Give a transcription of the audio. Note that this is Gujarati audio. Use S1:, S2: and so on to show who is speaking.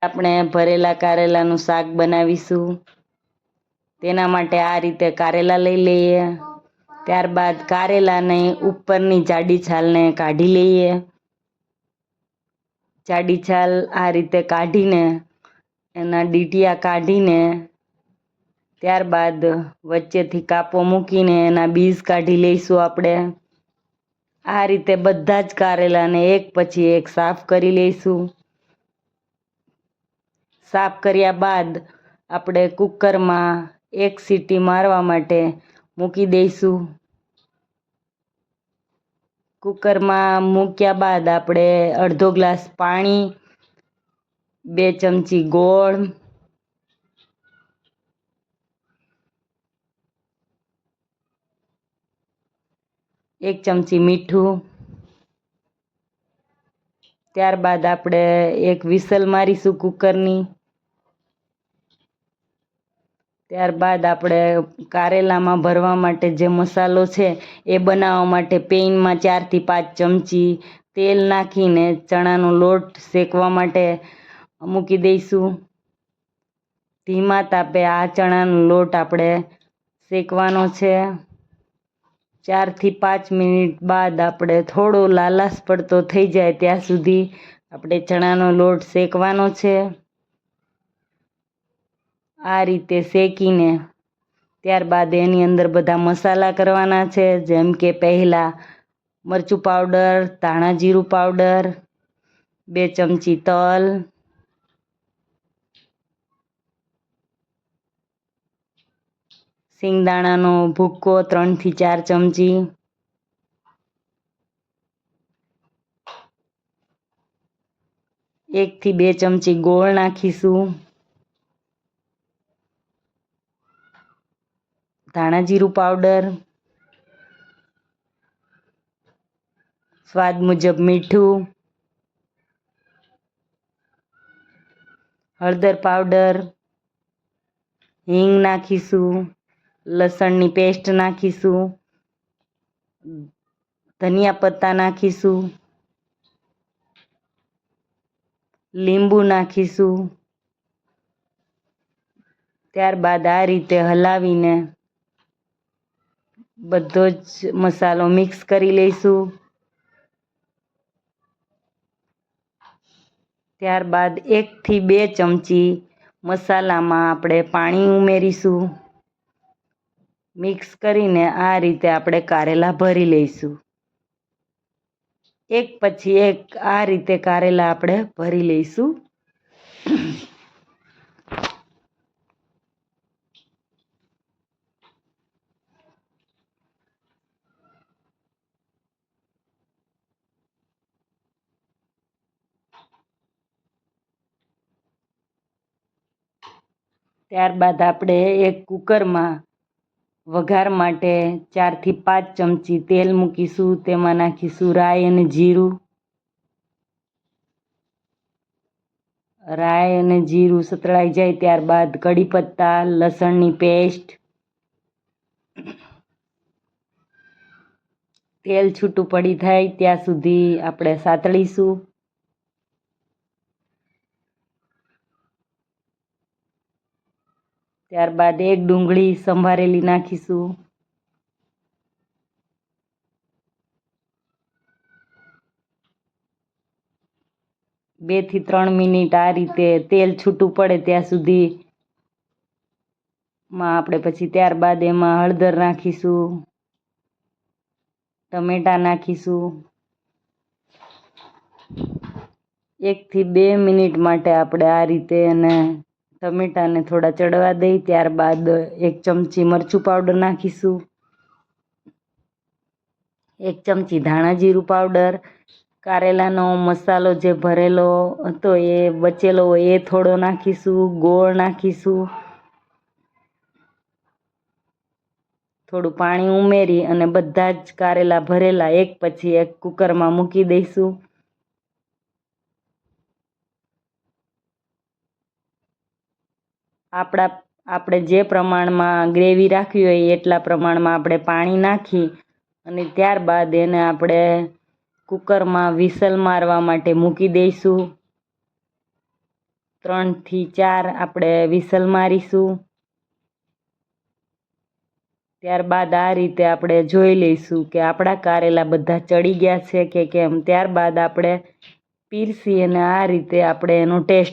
S1: આપણે ભરેલા કારેલાનું શાક બનાવીશું। તેના માટે આ રીતે કારેલા લઈ લઈએ। ત્યારબાદ કારેલાને ઉપરની જાડી છાલને કાઢી લઈએ। જાડી છાલ આ રીતે કાઢીને એના ડીટિયા કાઢીને ત્યારબાદ વચ્ચેથી કાપો મૂકીને એના બીજ કાઢી લઈશું આપણે। આ રીતે બધા જ કારેલાને એક પછી એક સાફ કરી લઈશું। સાફ કર્યા બાદ આપણે કુકરમાં એક સીટી મારવા માટે મૂકી દઈશું। કુકરમાં મૂક્યા બાદ આપણે અડધો ગ્લાસ પાણી, 2 ચમચી ગોળ, 1 ચમચી મીઠું, ત્યારબાદ આપણે એક વિસલ મારીશું કુકરની। ત્યારબાદ આપણે કારેલામાં ભરવા માટે જે મસાલો છે એ બનાવવા માટે પેનમાં 4 થી 5 ચમચી તેલ નાખીને ચણાનો લોટ શેકવા માટે મૂકી દઈશું। ધીમા તાપે આ ચણાનો લોટ આપણે શેકવાનો છે। 4 થી 5 મિનિટ બાદ આપણે થોડો લાલાશ પડતો થઈ જાય ત્યાં સુધી આપણે ચણાનો લોટ શેકવાનો છે। આ રીતે શેકીને ત્યારબાદ એની અંદર બધા મસાલા કરવાના છે, જેમ કે પહેલાં મરચું પાવડર, ધાણા જીરું પાવડર, 2 ચમચી તલ, સિંગદાણાનો ભૂક્કો 3 થી 4 ચમચી, એક થી 2 ચમચી ગોળ નાખીશું, ધાણા જીરું પાવડર, સ્વાદ મુજબ મીઠું, હળદર પાવડર, હિંગ નાખીશું, લસણની પેસ્ટ નાખીશું, ધનિયા પત્તા નાખીશું, લીંબુ નાખીશું। ત્યારબાદ આ રીતે હલાવીને બધો જ મસાલો મિક્સ કરી લઈશું। ત્યારબાદ 1 થી 2 ચમચી મસાલામાં આપણે પાણી ઉમેરીશું। મિક્સ કરીને આ રીતે આપણે કારેલા ભરી લઈશું। એક પછી એક આ રીતે કારેલા આપણે ભરી લઈશું। ત્યારબાદ આપણે એક કુકરમાં વઘાર માટે 4 થી 5 ચમચી તેલ મૂકીશું। તેમાં નાખીશું રાઈ અને જીરું। રાઈ અને જીરું સતળાઈ જાય ત્યારબાદ કડી પત્તા, લસણની પેસ્ટ, તેલ છૂટું પડી થાય ત્યાં સુધી આપણે સાતળીશું। ત્યારબાદ એક ડુંગળી સંભારેલી નાખીશું। બે થી 3 મિનિટ આ રીતે તેલ છૂટું પડે ત્યાં સુધી આપણે પછી ત્યારબાદ એમાં હળદર નાખીશું, ટમેટા નાખીશું। 1 થી 2 મિનિટ માટે આપણે આ રીતે એને ટમેટાને થોડા ચડવા દઈ। ત્યારબાદ 1 ચમચી મરચું પાવડર નાખીશું, 1 ચમચી ધાણા જીરું પાવડર, કારેલાનો મસાલો જે ભરેલો હતો એ બચેલો હોય એ થોડો નાખીશું, ગોળ નાખીશું, થોડું પાણી ઉમેરી અને બધા જ કારેલા ભરેલા એક પછી એક કુકરમાં મૂકી દઈશું। આપણે જે પ્રમાણમાં ગ્રેવી રાખવી હોય એટલા પ્રમાણમાં આપણે પાણી નાખી અને ત્યારબાદ એને આપણે કુકરમાં વિસલ મારવા માટે મૂકી દઈશું। 3 થી 4 આપણે વિસલ મારીશું. ત્યારબાદ આ રીતે આપણે જોઈ લઈશું કે આપણા કારેલા બધા ચડી ગયા છે કે કેમ. ત્યારબાદ આપણે પીરસી અને આ રીતે આપણે એનો ટેસ્ટ